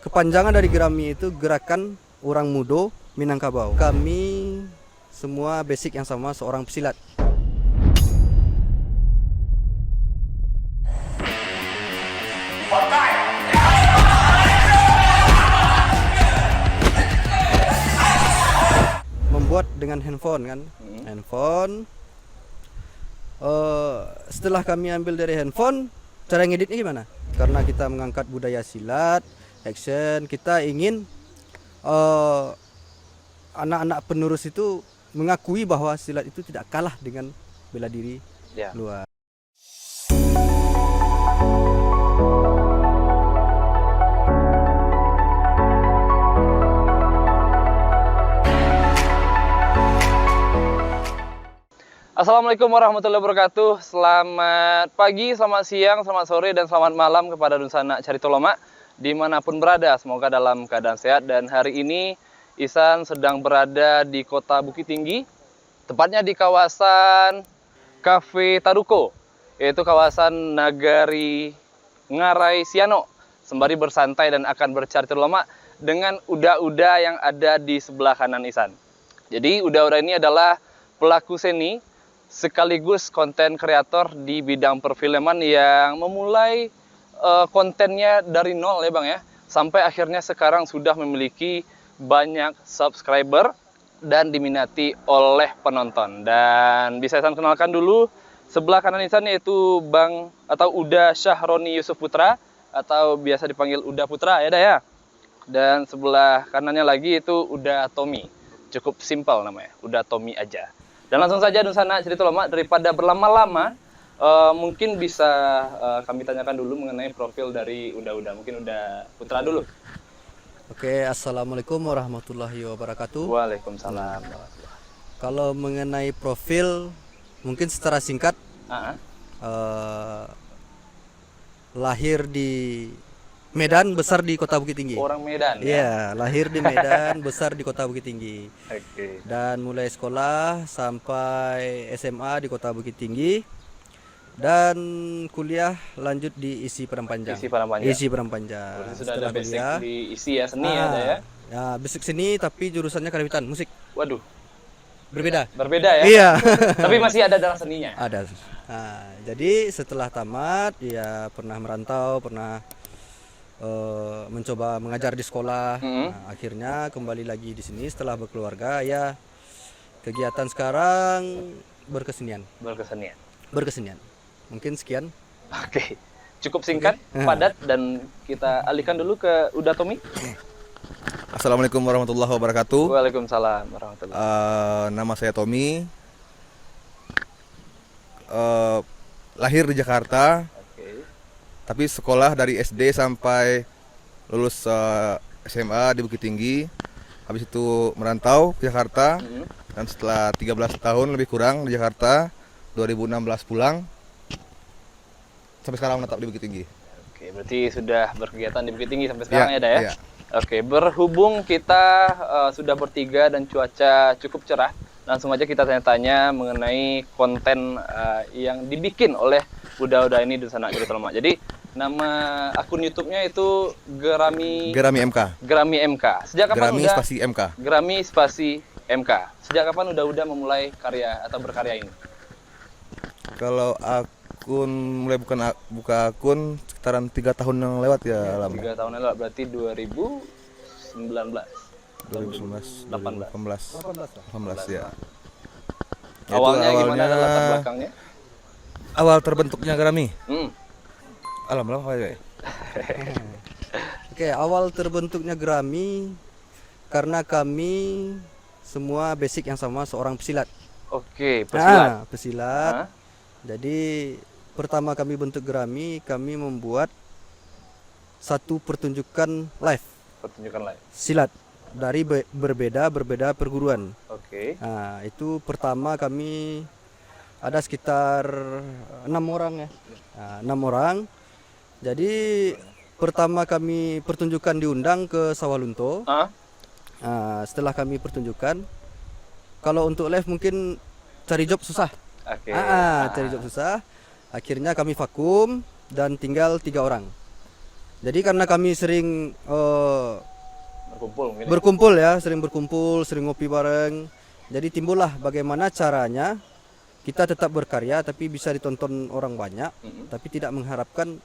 Kepanjangan dari Gerami itu Gerakan Orang Muda Minangkabau. Kami semua basic yang sama, seorang pesilat. Membuat dengan handphone kan, handphone. Setelah kami ambil dari handphone, cara ngeditnya gimana? Karena kita mengangkat budaya silat, action, kita ingin anak-anak penerus itu mengakui bahwa silat itu tidak kalah dengan bela diri luar. Assalamualaikum warahmatullahi wabarakatuh. Selamat pagi, selamat siang, selamat sore, dan selamat malam kepada Dunsana Carito Lomak dimanapun berada. Semoga dalam keadaan sehat. Dan hari ini Ihsan sedang berada di kota Bukit Tinggi, tepatnya di kawasan Cafe Taruko, yaitu kawasan Nagari Ngarai Siano, sembari bersantai dan akan bercarita lomak dengan uda-uda yang ada di sebelah kanan Ihsan. Jadi uda-uda ini adalah pelaku seni sekaligus konten kreator di bidang perfilman yang memulai kontennya dari nol ya Bang ya, sampai akhirnya sekarang sudah memiliki banyak subscriber dan diminati oleh penonton. Dan bisa saya kenalkan dulu, sebelah kanan Ihsan yaitu Bang atau Uda Syahroni Yusuf Putra, atau biasa dipanggil Uda Putra ya dah ya. Dan sebelah kanannya lagi itu Uda Tommy, cukup simpel namanya, Uda Tommy aja. Dan langsung saja Dunsana Carito Lomak, daripada berlama-lama, mungkin bisa kami tanyakan dulu mengenai profil dari Uda-Uda. Mungkin Uda Putra dulu. Oke, assalamualaikum warahmatullahi wabarakatuh. Waalaikumsalam. Kalau mengenai profil, mungkin secara singkat, lahir di Medan, besar di kota Bukit Tinggi. Orang Medan ya? Iya, lahir di Medan, besar di kota Bukit Tinggi. Oke. Dan mulai sekolah sampai SMA di kota Bukit Tinggi. Dan kuliah lanjut di ISI Padang Panjang. ISI Padang Panjang. Sudah ada basic di ISI ya, seni ada ya? Ya, basic seni tapi jurusannya karawitan, musik. Waduh. Berbeda. Berbeda ya? Iya. Tapi masih ada dalam seninya? Ada. Nah, jadi setelah tamat ya pernah merantau, pernah mencoba mengajar di sekolah. Nah, akhirnya kembali lagi di sini setelah berkeluarga. Ya, kegiatan sekarang berkesenian. Berkesenian. Mungkin sekian. Oke. Cukup singkat, padat, dan kita alihkan dulu ke Uda Tommy. Assalamualaikum warahmatullahi wabarakatuh. Waalaikumsalam warahmatullahi wabarakatuh. Nama saya Tommy. Lahir di Jakarta. Tapi sekolah dari SD sampai lulus SMA di Bukit Tinggi. Habis itu merantau ke Jakarta. Dan setelah 13 tahun lebih kurang di Jakarta, 2016 pulang. Sampai sekarang menetap di Bukit Tinggi. Oke, berarti sudah berkegiatan di Bukit Tinggi sampai sekarang ya, Dah ya? Iya. Oke, berhubung kita sudah bertiga dan cuaca cukup cerah, langsung aja kita tanya-tanya mengenai konten yang dibikin oleh Uda-Uda ini Dunsana Carito Lomak. Jadi nama akun YouTube-nya itu Gerami MK. Gerami MK. Sejak kapan Gerami Uda? spasi MK. Gerami spasi MK. Sejak kapan Uda-Uda memulai karya atau berkarya ini? Kalau akun mulai buka akun sekitaran 3 tahun yang lewat ya, lama. 3 tahun yang lewat, berarti 2019. 2019, 2018 ya. Awalnya gimana latar belakangnya? Awal terbentuknya Gerami. Oke, awal terbentuknya Gerami karena kami semua basic yang sama, seorang pesilat. Oke, pesilat. Pesilat. Jadi pertama kami bentuk Gerami, kami membuat satu pertunjukan live. Silat dari berbeda perguruan. Oke. Nah, itu pertama kami ada sekitar 6 orang ya. Nah, 6 orang. Jadi pertama kami pertunjukan diundang ke Sawalunto. Setelah kami pertunjukan, kalau untuk live mungkin cari job susah. Cari job susah. Akhirnya kami vakum dan tinggal 3 orang. Jadi karena kami sering Berkumpul mungkin. berkumpul ya, sering berkumpul, sering ngopi bareng. Jadi timbullah bagaimana caranya kita tetap berkarya tapi bisa ditonton orang banyak, tapi tidak mengharapkan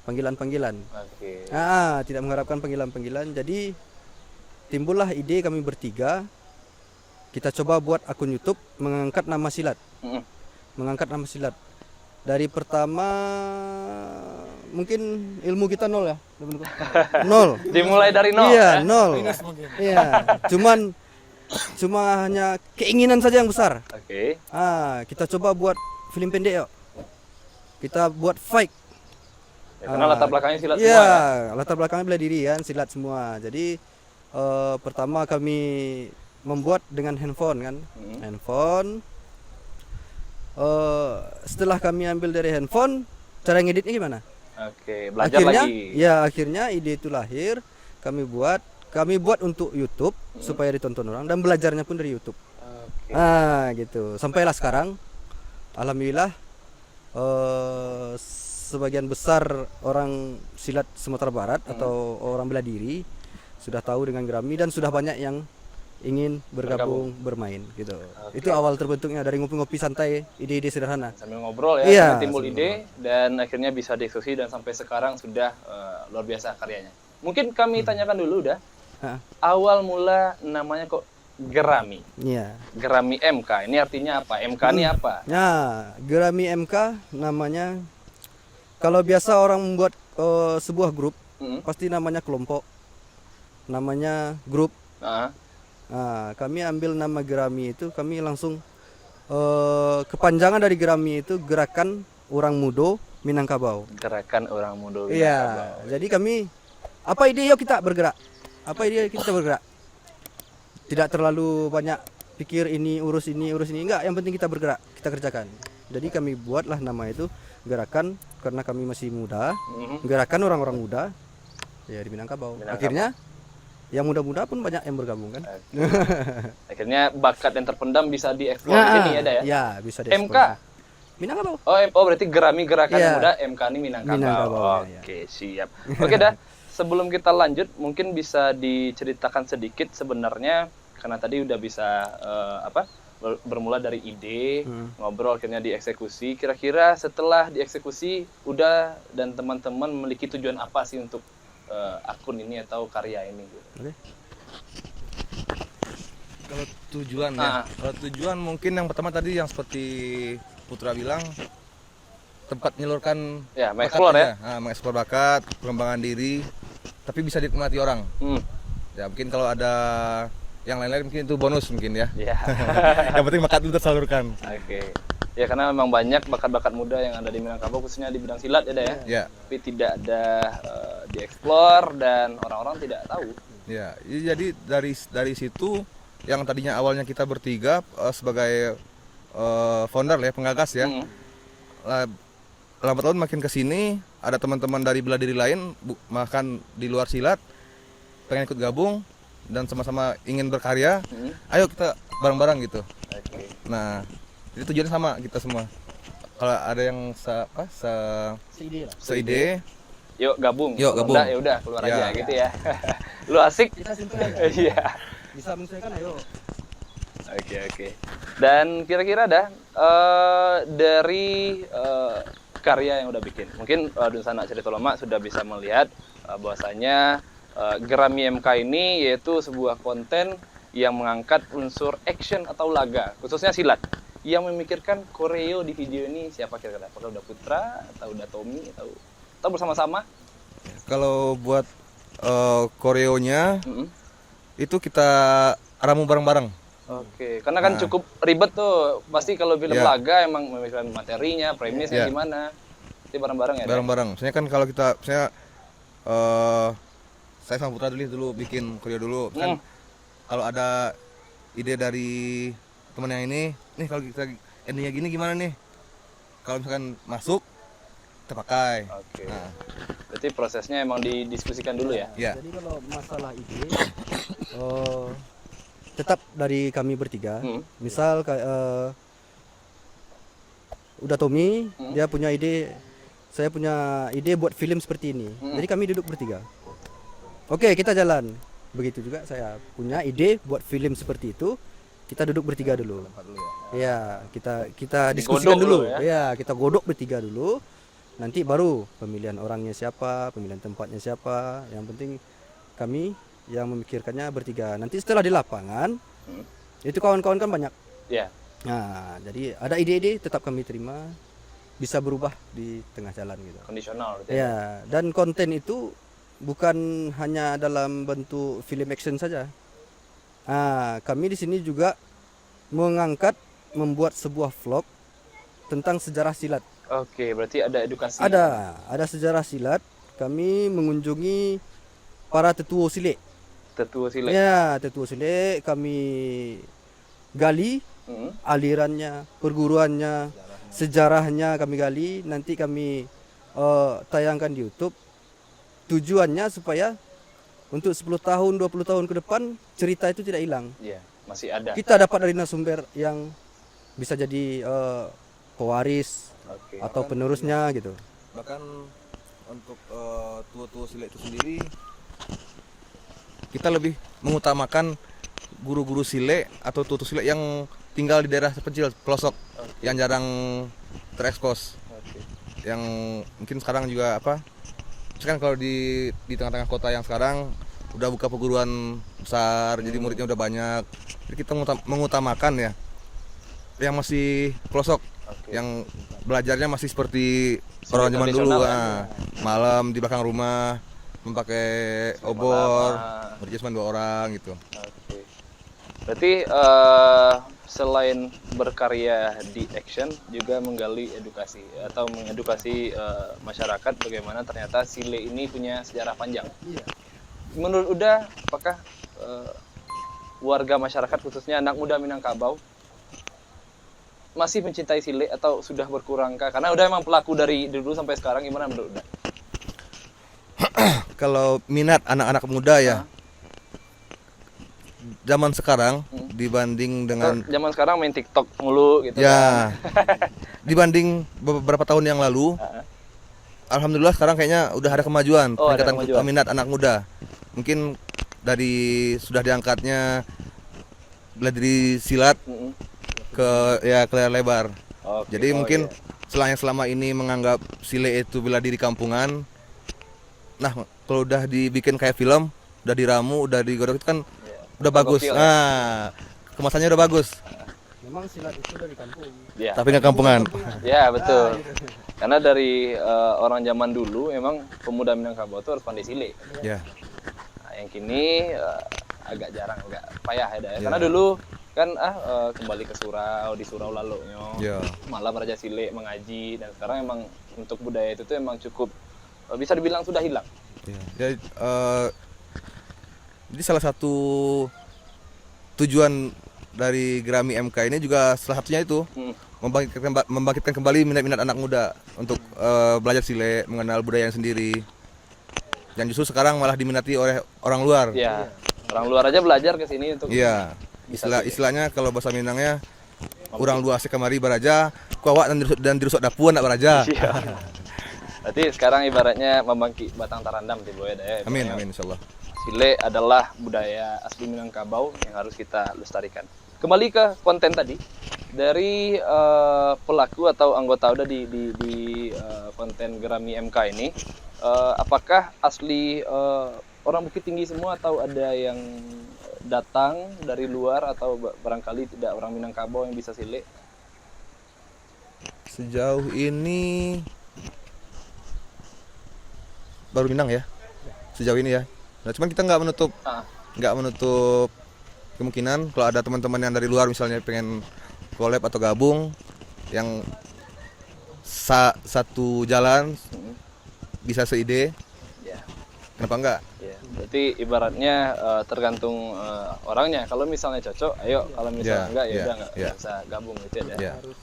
panggilan-panggilan. Oke. Tidak mengharapkan panggilan-panggilan. Jadi timbullah ide kami bertiga. Kita coba buat akun YouTube mengangkat nama silat. Mm-mm. Mengangkat nama silat. Dari pertama mungkin ilmu kita nol ya. Nol. Dimulai dari nol. Iya, ya? nol. Iya, cuma hanya keinginan saja yang besar. Oke. Kita coba buat film pendek yuk. Kita buat fight. Ya, karena latar belakangnya silat Iya, semua ya. latar belakangnya bela diri kan, silat semua. Jadi pertama kami membuat dengan handphone kan. Handphone. Setelah kami ambil dari handphone, cara ngeditnya gimana? Oke, belajar Akhirnya, lagi. ya akhirnya ide itu lahir. Kami buat untuk YouTube supaya ditonton orang dan belajarnya pun dari YouTube. Oke. Gitu. Sampailah sekarang, alhamdulillah sebagian besar orang silat Sumatera Barat atau orang bela diri sudah tahu dengan Gerami dan sudah banyak yang ingin bergabung bermain gitu. Itu awal terbentuknya dari ngopi-ngopi santai, ide-ide sederhana. Sambil ngobrol ya, Iya, sampai timbul ide dan akhirnya bisa diskusi dan sampai sekarang sudah luar biasa karyanya. Mungkin kami tanyakan dulu dah, awal mula namanya kok Gerami? Iya. Gerami MK, ini artinya apa? MK ini apa? Nah, Gerami MK namanya, kalau biasa orang membuat sebuah grup, pasti namanya kelompok, namanya grup. Kami ambil nama Gerami itu, kami langsung kepanjangan dari Gerami itu Gerakan Orang Muda Minangkabau. Gerakan Orang Muda. Iya, jadi kami apa ide yuk kita bergerak. Apa ide kita bergerak. Tidak terlalu banyak pikir ini urus ini enggak, yang penting kita bergerak, kita kerjakan. Jadi kami buatlah nama itu Gerakan karena kami masih muda, Gerakan Orang-orang Muda ya di Minangkabau. Akhirnya yang muda-muda pun banyak yang bergabung kan. Akhirnya bakat yang terpendam bisa dieksplor di sini ya, Dah ya? Ya, bisa dieksplor. MK? Minangkabau. Oh, berarti Gerami Gerakan Iya. Muda, MK ini Minangkabau. Minangkabau, ya. Oke, siap. Oke, Dah. Sebelum kita lanjut, mungkin bisa diceritakan sedikit sebenarnya, karena tadi udah bisa bermula dari ide, ngobrol akhirnya dieksekusi. Kira-kira setelah dieksekusi, udah dan teman-teman memiliki tujuan apa sih untuk akun ini atau karya ini? Kalau tujuan ya, kalau tujuan mungkin yang pertama tadi yang seperti Putra bilang, tempat menyalurkan Ya, bakat mengeksplor ya. aja. Mengeksplor bakat, pengembangan diri, tapi bisa dinikmati orang. Ya mungkin kalau ada yang lain-lain mungkin itu bonus mungkin ya. Iya. Yang penting bakat itu tersalurkan. Oke. Ya karena memang banyak bakat-bakat muda yang ada di Minangkabau khususnya di bidang silat ya, Dah ya. Ya. Tapi tidak ada dieksplor dan orang-orang tidak tahu. Ya, jadi dari situ yang tadinya awalnya kita bertiga sebagai founder ya, penggagas ya. Lambat laun makin ke sini ada teman-teman dari bela diri lain bahkan di luar silat pengen ikut gabung dan sama-sama ingin berkarya. Ayo kita bareng-bareng gitu. Oke. Nah, itu tujuannya sama kita semua. Kalau ada yang seide, Yuk gabung. Yuk, Kalau gabung. enggak, ya udah keluar Ya. aja gitu ya. Lu asik? Kita simpel aja. Iya. Bisa menyesuaikan ayo. Oke. Dan kira-kira dari karya yang udah bikin, mungkin Dunsana Carito Loma sudah bisa melihat bahwasanya Gerami MK ini yaitu sebuah konten yang mengangkat unsur action atau laga, khususnya silat. Yang memikirkan koreo di video ini siapa kira-kira? Apakah udah Putra atau udah Tommy atau bersama-sama? kalau buat koreonya itu kita ramu bareng-bareng. Oke, karena kan cukup ribet tuh. Pasti kalau film Ya. laga emang memikirkan materinya, premisnya Ya. gimana. Itu bareng-bareng ya. Bareng-bareng. Misalnya kan kalau kita saya sama Putra dulu bikin koreo dulu. Kan kalau ada ide dari teman yang ini, nih kalau kita endingnya gini gimana nih? Kalau misalkan masuk, kita pakai. Oke. Nah, Berarti prosesnya emang didiskusikan dulu ya. ya. Jadi kalau masalah ide tetap dari kami bertiga. Misal udah Tommy dia punya ide saya punya ide buat film seperti ini. Jadi kami duduk bertiga. Oke, kita jalan. Begitu juga saya punya ide buat film seperti itu. Kita duduk bertiga dulu. Ya, kita diskusikan Digodok dulu. dulu ya. Ya, kita godok bertiga dulu. Nanti baru pemilihan orangnya siapa, pemilihan tempatnya siapa. Yang penting kami yang memikirkannya bertiga. Nanti setelah di lapangan, itu kawan-kawan kan banyak. Ya. Nah, jadi ada ide-ide tetap kami terima, bisa berubah di tengah jalan gitu. Kondisional gitu Ya, dan konten itu bukan hanya dalam bentuk film action saja. Nah, kami di sini juga mengangkat membuat sebuah vlog tentang sejarah silat. Oke, berarti ada edukasi. Ada sejarah silat. Kami mengunjungi para tetua silat. Tetua silat. Ya, tetua silat kami gali alirannya, perguruannya, sejarahnya kami gali, nanti kami tayangkan di YouTube. Tujuannya supaya untuk 10 tahun, 20 tahun ke depan cerita itu tidak hilang. Iya, masih ada. Kita dapat dari narasumber yang bisa jadi pewaris Oke. atau penerusnya gitu. Bahkan untuk tua-tua silat itu sendiri, kita lebih mengutamakan guru-guru silat atau tua-tua silat yang tinggal di daerah terpencil, pelosok, yang jarang terekspos. Yang mungkin sekarang juga misalkan kalau di tengah-tengah kota yang sekarang udah buka perguruan besar, jadi muridnya udah banyak. Jadi kita mengutamakan ya yang masih pelosok, yang belajarnya masih seperti orang zaman dulu, malam di belakang rumah memakai obor, muridnya cuma 2 orang gitu. Oke. Berarti selain berkarya di action juga menggali edukasi atau mengedukasi masyarakat bagaimana ternyata sile ini punya sejarah panjang. Iya. Menurut Uda, apakah warga masyarakat khususnya anak muda Minangkabau masih mencintai sile atau sudah berkurangkah? Karena udah emang pelaku dari dulu sampai sekarang, gimana menurut Uda? Kalau minat anak-anak muda ya, zaman sekarang dibanding dengan Zaman sekarang main TikTok mulu gitu ya kan. dibanding beberapa tahun yang lalu, alhamdulillah sekarang kayaknya udah ada kemajuan Oh, ada peningkatan kemajuan. minat anak muda. Mungkin dari sudah diangkatnya dari silat ke layar lebar. Oke, Jadi mungkin iya. selama ini menganggap sile itu bela diri kampungan. Nah, kalau udah dibikin kayak film, udah diramu, udah digodok itu kan udah bagus. Gokil, Nah, kemasannya udah bagus. Memang silat itu dari kampung. Ya. Tapi nggak kampungan. Ya, betul. Karena dari orang zaman dulu memang pemuda Minangkabau itu harus pandai sile. Ya. Nah, yang kini agak jarang, agak payah ya. Karena dulu kan kembali ke surau, di surau laloknya. Ya. Malam Raja Sile mengaji, dan sekarang emang untuk budaya itu tuh emang cukup bisa dibilang sudah hilang. Ya. Jadi salah satu tujuan dari Gerami MK ini juga salah satunya itu membangkitkan kembali minat-minat anak muda untuk belajar sile, mengenal budaya sendiri. Dan justru sekarang malah diminati oleh orang luar. Ya, orang luar aja belajar ke sini untuk. Iya. Istilahnya kalau bahasa Minangnya orang luar kamari baraja, kuawak dan dirusuk dapuan nak baraja. Iya. Berarti sekarang ibaratnya membangkit batang tarandam di Boya ya. Amin, insyaallah. Sile adalah budaya asli Minangkabau yang harus kita lestarikan. Kembali ke konten tadi, dari pelaku atau anggota udah di konten Gerami MK ini, apakah asli orang Bukit Tinggi semua atau ada yang datang dari luar atau barangkali tidak orang Minangkabau yang bisa sile? Sejauh ini baru Minang ya. Sejauh ini ya. Nah, cuman kita nggak menutup kemungkinan kalau ada teman-teman yang dari luar misalnya pengen collab atau gabung yang satu jalan bisa seide. Ya. Kenapa enggak? Ya, berarti ibaratnya tergantung orangnya. Kalau misalnya cocok, ayo. Kalau misalnya enggak, ya udah nggak usah gabung gitu ya. Ya. Harus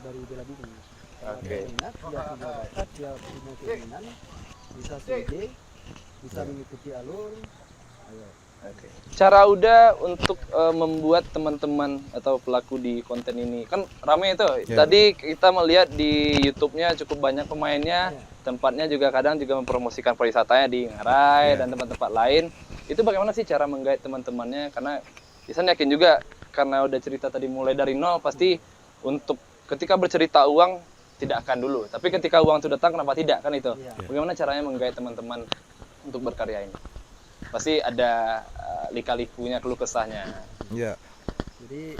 dari bela diri. Oke. Minat, dia punya bakat, dia punya keinginan, bisa seide, bisa mengikuti alur. Ayo. Oke. cara Uda untuk membuat teman-teman atau pelaku di konten ini kan ramai itu. Ya. Tadi kita melihat di YouTube-nya cukup banyak pemainnya, tempatnya juga kadang juga mempromosikan pariwisatanya di Ngarai dan tempat-tempat lain. Itu bagaimana sih cara menggait teman-temannya? Karena Isan yakin juga karena udah cerita tadi mulai dari nol, pasti untuk ketika bercerita uang tidak akan dulu. Tapi ketika uang itu datang kenapa tidak kan itu? Bagaimana caranya menggait teman-teman untuk berkarya ini? Pasti ada lika-likunya, keluh kesahnya. Ya. Jadi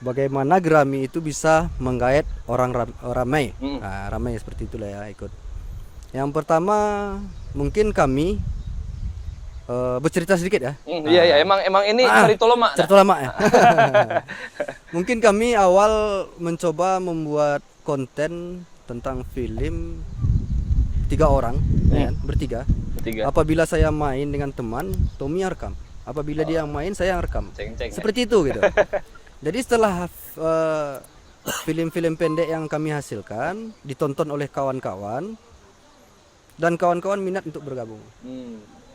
bagaimana Gerami itu bisa menggait orang ramai, nah, ramai seperti itulah ya ikut. Yang pertama mungkin kami bercerita sedikit ya. Iya, emang ini cerita lama. Cerita lama ya. Mungkin kami awal mencoba membuat konten tentang film 3 orang, ya kan? Bertiga. Apabila saya main dengan teman, Tommy yang rekam. Apabila dia yang main, saya yang rekam. Ceng-ceng, Seperti itu gitu. Jadi setelah film-film pendek yang kami hasilkan ditonton oleh kawan-kawan dan kawan-kawan minat untuk bergabung.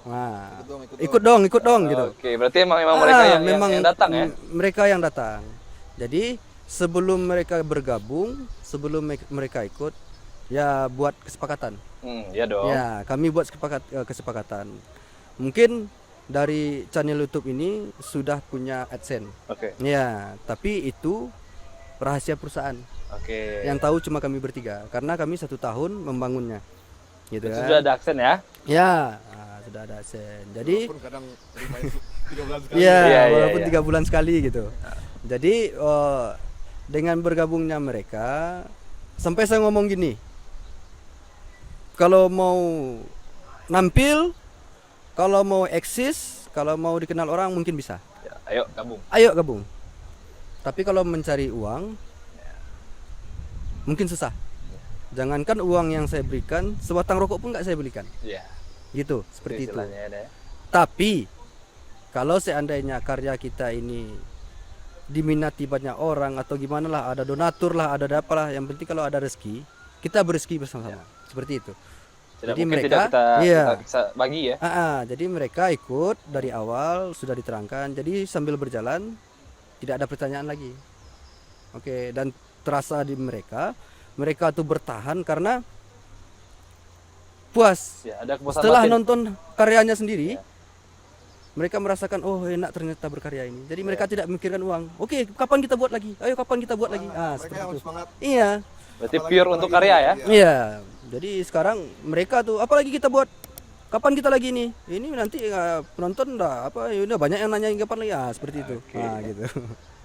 Nah, ikut dong gitu. Oke, berarti emang mereka yang datang ya? Mereka yang datang. Jadi sebelum mereka bergabung, sebelum mereka ikut, ya buat kesepakatan. Ya dong. Ya, kami buat kesepakatan. Mungkin dari channel YouTube ini sudah punya AdSense. Oke. Ya, tapi itu rahasia perusahaan. Oke. Yang tahu cuma kami bertiga, karena kami 1 tahun membangunnya. Gitu Itu kan. sudah ada aksen ya? Ya, sudah ada AdSense. Jadi Kadang 3 bulan sekali. ya, Iya, walaupun iya. 3 bulan sekali gitu. Jadi dengan bergabungnya mereka, sampai saya ngomong gini, kalau mau nampil, kalau mau eksis, kalau mau dikenal orang mungkin bisa. Ya, ayo gabung. Ayo gabung. Tapi kalau mencari uang mungkin susah. Jangankan uang yang saya berikan, sebatang rokok pun nggak saya belikan. Iya. Gitu, seperti itu. Istilahnya ada ya. Tapi kalau seandainya karya kita ini diminati banyak orang atau gimana lah, ada donatur lah, ada apalah, yang penting kalau ada rezeki, kita berezeki bersama-sama. Seperti itu. Tidak Jadi mungkin mereka, tidak kita iya. bisa bagi ya. Jadi mereka ikut dari awal sudah diterangkan. Jadi sambil berjalan tidak ada pertanyaan lagi. Oke, dan terasa di mereka tuh bertahan karena puas. Ya, ada kepuasan Setelah batin. nonton karyanya sendiri, mereka merasakan oh enak ternyata berkarya ini. Jadi mereka tidak memikirkan uang. Oke, kapan kita buat lagi? Ayo kapan kita buat lagi? Mereka Seperti yang itu. semangat. Iya. Berarti pure untuk karya ya? Iya. Jadi sekarang mereka tuh apalagi kita buat? Kapan kita lagi nih? Ini nanti penonton dah apa ya udah banyak yang nanyain kapan lagi. Seperti itu. Nah, gitu.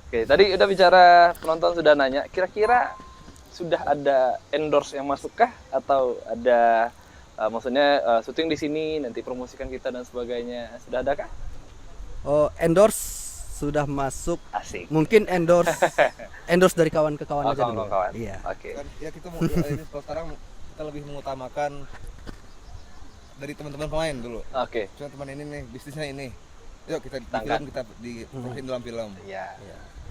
Oke, tadi udah bicara penonton sudah nanya, kira-kira sudah ada endorse yang masuk kah atau ada maksudnya syuting di sini nanti promosikan kita dan sebagainya, sudah ada kah? Oh, endorse sudah masuk. Asik. Mungkin endorse dari kawan ke kawan aja dulu. Kawan-kawan. Iya. Oke. Kan, ya kita mau ini kalau sekarang kita lebih mengutamakan dari teman-teman pemain dulu. Oke. Cuma teman ini nih bisnisnya ini. Yuk kita di Tangkat. film kita di dalam film. Iya.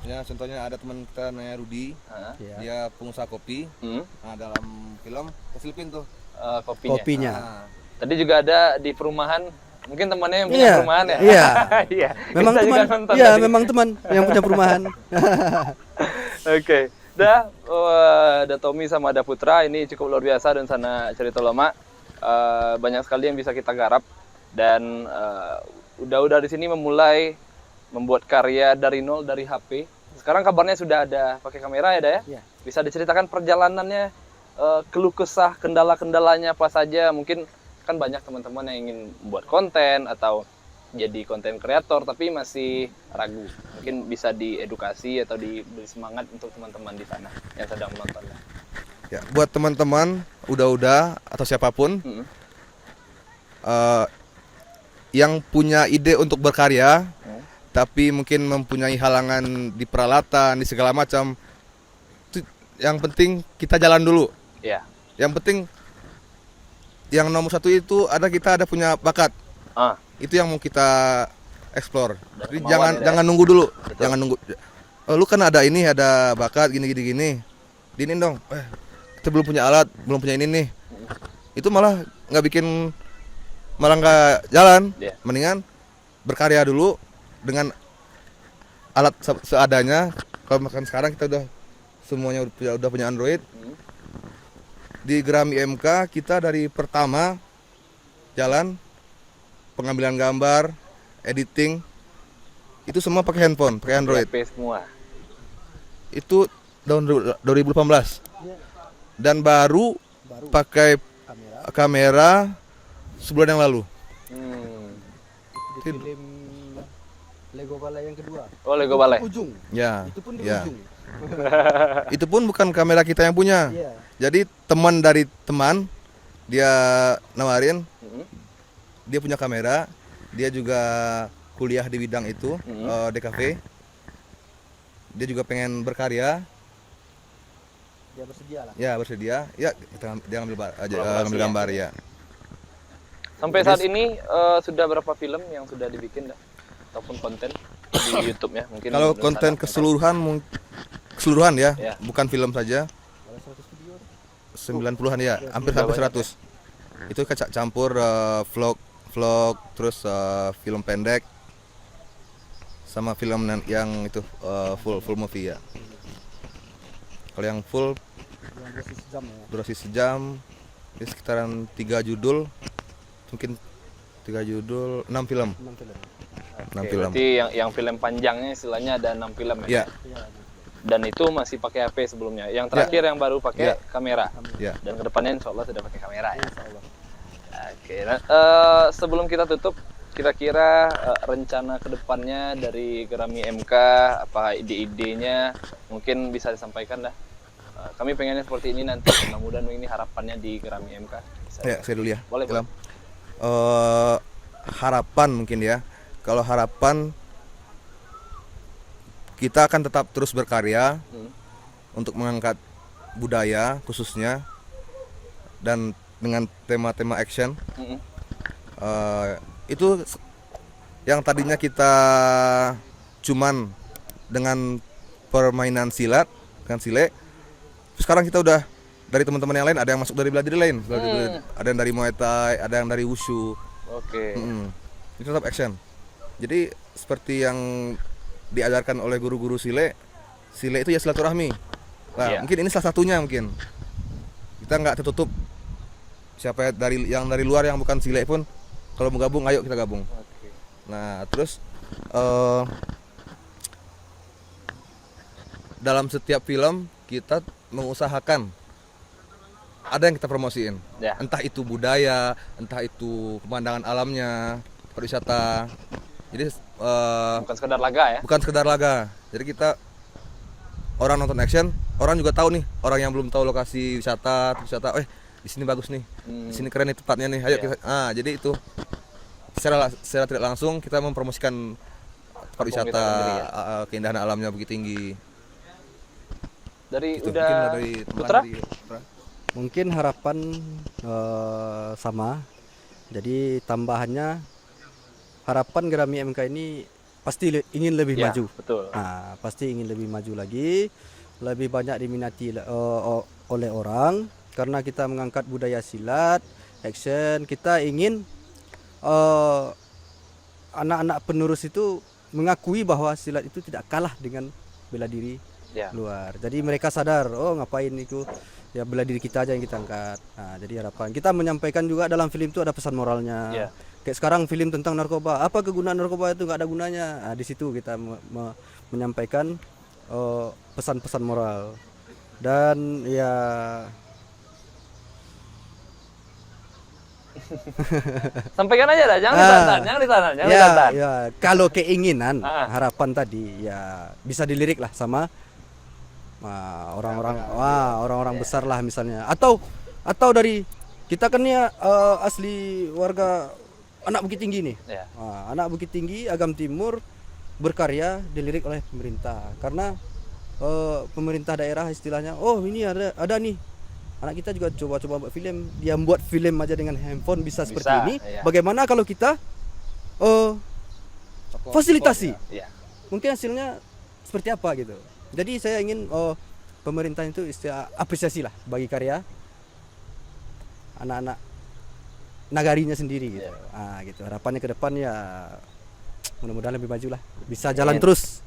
Ya contohnya ada teman kita namanya Rudi. Iya. Dia pengusaha kopi. Nah dalam film kita selipin tuh. Kopinya. Nah, Tadi juga ada di perumahan, mungkin temannya yang punya Iya, perumahan ya? iya. Iya. Memang Kita juga teman. nonton Iya, tadi. memang teman yang punya perumahan. Oke. Ada Tommy sama ada Putra, ini cukup luar biasa dan sana cerita lama. Banyak sekali yang bisa kita garap dan udah di sini memulai membuat karya dari nol dari HP. Sekarang kabarnya sudah ada pakai kamera ya, Daya? Iya. Bisa diceritakan perjalanannya, keluh kesah, kendala-kendalanya apa saja? Mungkin kan banyak teman-teman yang ingin membuat konten atau jadi konten kreator tapi masih ragu. Mungkin bisa diedukasi atau diberi semangat untuk teman-teman di sana yang sedang menontonnya. ya buat teman-teman udah atau siapapun yang punya ide untuk berkarya tapi mungkin mempunyai halangan di peralatan di segala macam, yang penting kita jalan dulu. Ya. Yang penting yang nomor 1 itu kita ada punya bakat. Itu yang mau kita explore. Jadi kemauan jangan nunggu dulu. Jangan nunggu. Oh, lu kan ada bakat gini. Dinin dong. Kita belum punya alat, belum punya ini nih. Itu malah nggak bikin malah nggak jalan. Iya. Mendingan berkarya dulu dengan alat seadanya. Kalau makan sekarang kita semuanya udah punya Android. Di Gerami MK kita dari pertama jalan pengambilan gambar, editing itu semua pakai handphone, pakai Android. HP semua. Itu tahun 2018. Dan baru pakai kamera sebulan yang lalu. Itu film Lego Balai yang kedua. Oh, Lego Balai. Ujung. Ya. Itu pun di ya. ujung. Itu pun bukan kamera kita yang punya. Iya. Jadi teman dari teman dia nawarin, dia punya kamera, dia juga kuliah di bidang itu, DKV. Dia juga pengen berkarya. Dia bersedia lah. Ya bersedia. Ya dia ngambil gambar ya. Sampai saat ini sudah berapa film yang sudah dibikin dah? Ataupun konten di YouTube ya mungkin. Kalau konten keseluruhan ya, Ya. bukan film saja. 90-an ya, hampir sampai 100. Itu campur vlog, terus film pendek sama film yang itu full movie ya. Kalau yang full durasi sejam, ini sekitaran 3 judul, mungkin 3 judul, 6 film. 6 Oke, film. berarti yang film panjangnya istilahnya ada 6 film ya? Ya, Dan itu masih pakai HP sebelumnya. Yang terakhir yang baru pakai kamera. ya. Dan kedepannya insya Allah sudah pakai kamera ya. Oke, nah, sebelum kita tutup, kira-kira rencana kedepannya dari Gerami MK, apa ide-idenya mungkin bisa disampaikan dah. Kami pengennya seperti ini nanti, mudah-mudahan ini harapannya di Gerami MK. Bisa. Ya, saya dulu ya. Boleh, Ilham. Harapan mungkin ya. Kalau harapan kita akan tetap terus berkarya untuk mengangkat budaya khususnya dan dengan tema-tema action. Itu yang tadinya kita cuman dengan permainan silat, dengan sile. Sekarang kita udah dari teman-teman yang lain, ada yang masuk dari bela diri lain, ada yang dari Muay Thai, ada yang dari Wushu. Oke. Itu tetap action. Jadi seperti yang diajarkan oleh guru-guru sile itu ya silaturahmi. Nah, mungkin ini salah satunya mungkin. Kita nggak tertutup. Siapa yang dari luar yang bukan sile pun kalau mau gabung, ayo kita gabung. Oke. Nah, terus dalam setiap film kita mengusahakan ada yang kita promosiin. Ya. Entah itu budaya, entah itu pemandangan alamnya, pariwisata. Jadi Bukan sekedar laga ya? bukan sekedar laga. Jadi kita orang nonton action, orang juga tahu nih, orang yang belum tahu lokasi wisata, di sini bagus nih, di sini keren nih tempatnya nih. Ayo kita, jadi itu secara tidak langsung kita mempromosikan tempat wisata, keindahan alamnya Bukit Tinggi. Dari Itu udah mungkin dari Putra? Putra. Mungkin harapan sama. Jadi tambahannya harapan Gerami MK ini pasti ingin lebih Ya, maju. betul. Nah, pasti ingin lebih maju lagi, lebih banyak diminati oleh orang karena kita mengangkat budaya silat, action. Kita ingin anak-anak penerus itu mengakui bahwa silat itu tidak kalah dengan bela diri luar. Jadi mereka sadar, oh ngapain itu ya bela diri kita aja yang kita angkat. Nah, jadi harapan kita menyampaikan juga dalam film itu ada pesan moralnya. Kayak sekarang film tentang narkoba, apa kegunaan narkoba itu nggak ada gunanya. Nah, di situ kita menyampaikan pesan-pesan moral dan ya Sampaikan aja dah, jangan ditantan, jangan ditantan. Ya, kalau keinginan, harapan tadi ya bisa dilirik lah sama orang-orang besar lah misalnya, atau dari kita kan ya asli warga anak Bukit Tinggi nih. Anak Bukit Tinggi Agam Timur berkarya dilirik oleh pemerintah karena pemerintah daerah istilahnya, oh ini ada nih anak kita juga coba buat film, dia buat film aja dengan handphone bisa seperti ini. Bagaimana kalau kita fasilitasi? Mungkin hasilnya seperti apa gitu. Jadi saya ingin pemerintah itu apresiasi lah bagi karya anak-anak nagarinya sendiri gitu. Gitu. Harapannya ke depan ya mudah-mudahan lebih maju lah. Bisa jalan terus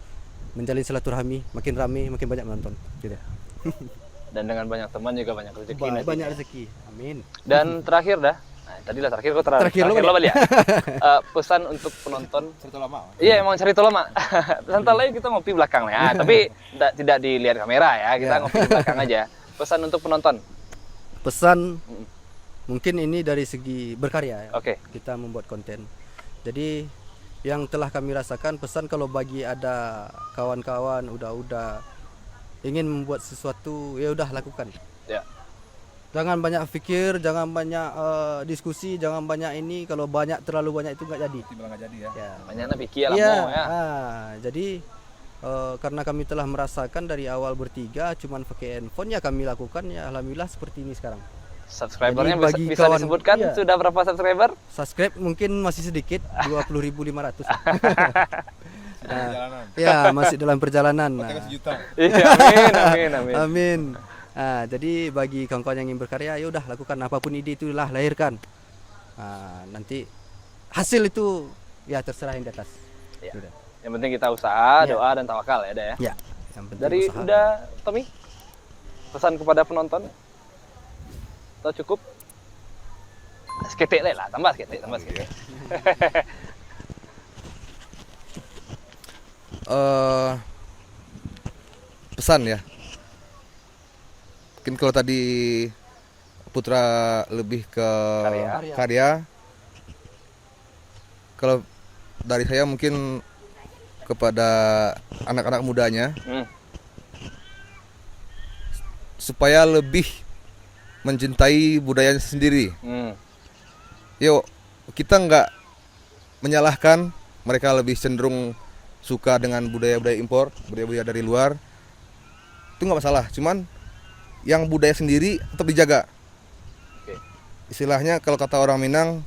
menjalin silaturahmi, makin rame, makin banyak menonton gitu. Dan dengan banyak teman juga banyak rezeki nantinya. Banyak rezeki. Amin. Dan terakhir dah. Nah, tadi lah terakhir kok Terakhir lo balik ya. Pesan untuk penonton. Cerita lama. Iya emang cerita lama. Santai lain kita ngopi belakang lah ya. Tapi tidak dilihat kamera ya. Kita ngopi di belakang aja. Pesan untuk penonton. Pesan mungkin ini dari segi berkarya ya. Oke. Kita membuat konten. Jadi yang telah kami rasakan, pesan kalau bagi ada kawan-kawan udah ingin membuat sesuatu, ya udah lakukan. Ya. Jangan banyak pikir, jangan banyak diskusi, jangan banyak ini. Kalau terlalu banyak itu nggak jadi. Nggak jadi ya. Ya. Banyak pikir lah Iya. mau ya. Jadi karena kami telah merasakan dari awal bertiga, cuman pakai handphone ya kami lakukan ya. Alhamdulillah seperti ini sekarang. Subscribernya Jadi bagi bisa kawan- disebutkan iya. sudah berapa subscriber? Subscribe mungkin masih sedikit, 20.500. Perjalanan. Ya masih dalam perjalanan. Kontennya sejuta. Iya, amin. Amin. Jadi bagi kawan-kawan yang ingin berkarya, ya udah lakukan apapun ide itulah lahirkan. Nanti hasil itu ya terserah yang di atas. Ya. Udah. Yang penting kita usaha, Iya. doa dan tawakal ya, ya. Ya. Yang penting Dari usaha. udah Tommy, pesan kepada penonton atau cukup? Seketik lah, tambah seketik. Pesan ya. Mungkin kalau tadi Putra lebih ke karya. Kalau dari saya mungkin kepada anak-anak mudanya supaya lebih mencintai budayanya sendiri. Yuk, kita nggak menyalahkan, mereka lebih cenderung suka dengan budaya-budaya impor, budaya-budaya dari luar. Itu nggak masalah, cuman yang budaya sendiri tetap dijaga. Oke. Istilahnya kalau kata orang Minang,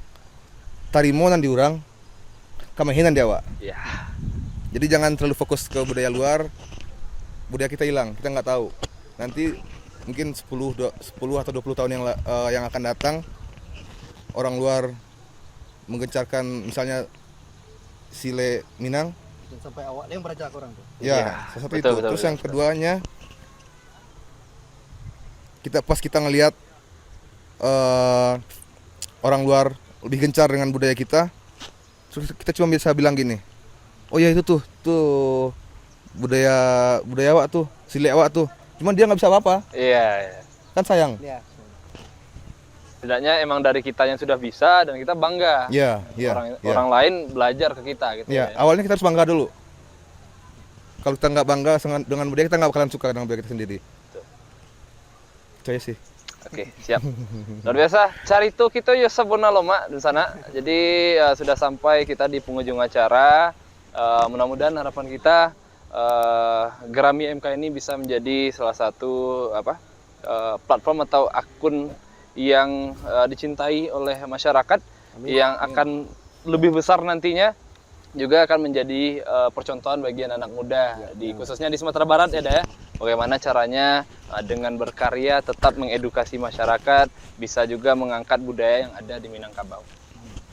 tarimo nan diurang, kamahinan diawa. Iya. Jadi jangan terlalu fokus ke budaya luar, budaya kita hilang, kita nggak tahu. Nanti mungkin 10 atau 20 tahun yang akan datang, orang luar menggencarkan misalnya sile Minang. Dan sampai awal yang berajak orang tuh. Ya, Iya, salah satu betul, itu. betul, Terus betul, yang keduanya, kita ngelihat orang luar lebih gencar dengan budaya kita, terus kita cuma bisa bilang gini, oh ya itu tuh budaya awak tuh, sile awak tuh. Cuman dia nggak bisa apa-apa, Iya. kan sayang. Ya. Setidaknya emang dari kita yang sudah bisa dan kita bangga. Iya, Orang lain belajar ke kita gitu Ya, ya. awalnya kita harus bangga dulu. Kalau kita nggak bangga dengan budaya, kita nggak bakalan suka dengan budaya kita sendiri. Itu aja sih. Oke, siap. Luar biasa. Carito kita ya sabuna loma di sana. Jadi sudah sampai kita di penghujung acara. Mudah-mudahan harapan kita Gerami MK ini bisa menjadi salah satu platform atau akun yang dicintai oleh masyarakat. Yang akan lebih besar nantinya juga akan menjadi percontohan bagi anak-anak muda khususnya di Sumatera Barat ya, ya. Bagaimana caranya dengan berkarya tetap mengedukasi masyarakat, bisa juga mengangkat budaya yang ada di Minangkabau.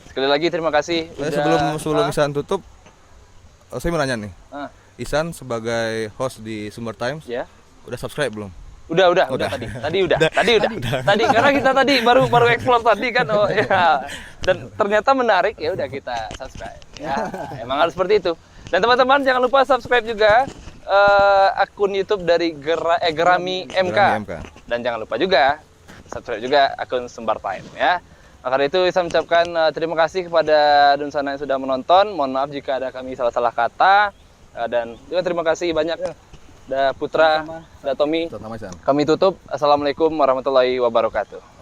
Sekali lagi terima kasih. Sebelum Isan tutup, saya mau nanya nih. Ah. Isan sebagai host di Sumber Times, Ya. udah subscribe belum? Udah tadi udah. Tadi karena kita tadi baru explore tadi kan, oh ya. Dan ternyata menarik, ya udah kita subscribe. Ya, emang harus seperti itu. Dan teman-teman jangan lupa subscribe juga akun YouTube dari Gerami MK. Dan jangan lupa juga subscribe juga akun Sumber Time ya. Maka dari itu saya mengucapkan terima kasih kepada Dunsana yang sudah menonton. Mohon maaf jika ada kami salah-salah kata. Dan juga terima kasih banyak. Da Putra, da Tommy. Kami tutup. Assalamualaikum warahmatullahi wabarakatuh.